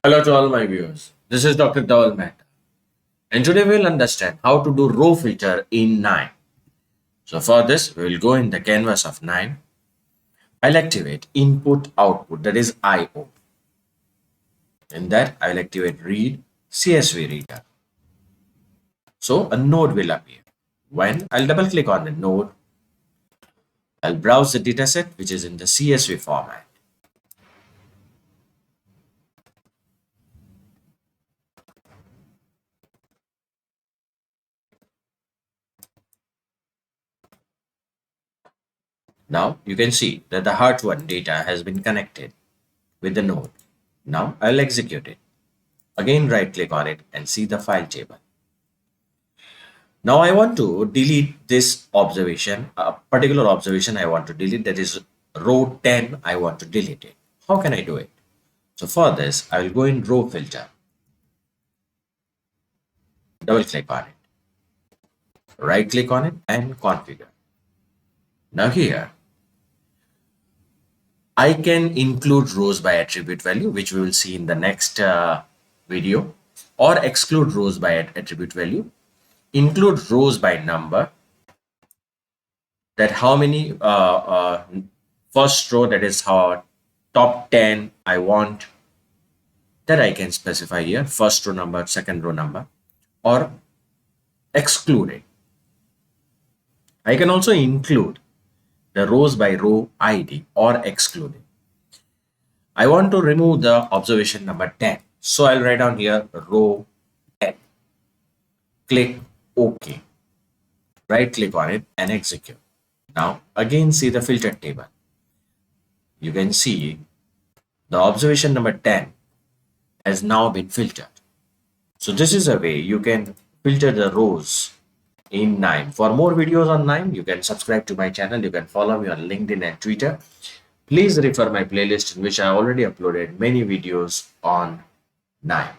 Hello to all my viewers. This is Dr. Dhaval Maheta. And today we'll understand how to do row filter in KNIME. So for this, we will go in the canvas of KNIME. I'll activate input output, that is IO. In that, I'll activate read CSV reader. So a node will appear. When I'll double click on the node, I'll browse the dataset which is in the CSV format. Now you can see that the heart1 data has been connected with the node. Now I'll execute it. Again, right click on it and see the file table. Now I want to delete this observation, a particular observation I want to delete, that is row 10, I want to delete it. How can I do it? So for this, I will go in row filter, double click on it, right click on it and configure. Now here, I can include rows by attribute value, which we will see in the next video, or exclude rows by attribute value, include rows by number, that how many first row, that is how top 10 I want, that I can specify here, first row number, second row number, or exclude it. I can also include the rows by row ID or exclude it. I want to remove the observation number 10. So I'll write down here row 10. Click OK. Right click on it and execute. Now again see the filter table. You can see the observation number 10 has now been filtered. So this is a way you can filter the rows in KNIME. For more videos on KNIME, you can subscribe to my channel. You can follow me on LinkedIn and Twitter. Please refer my playlist in which I already uploaded many videos on KNIME.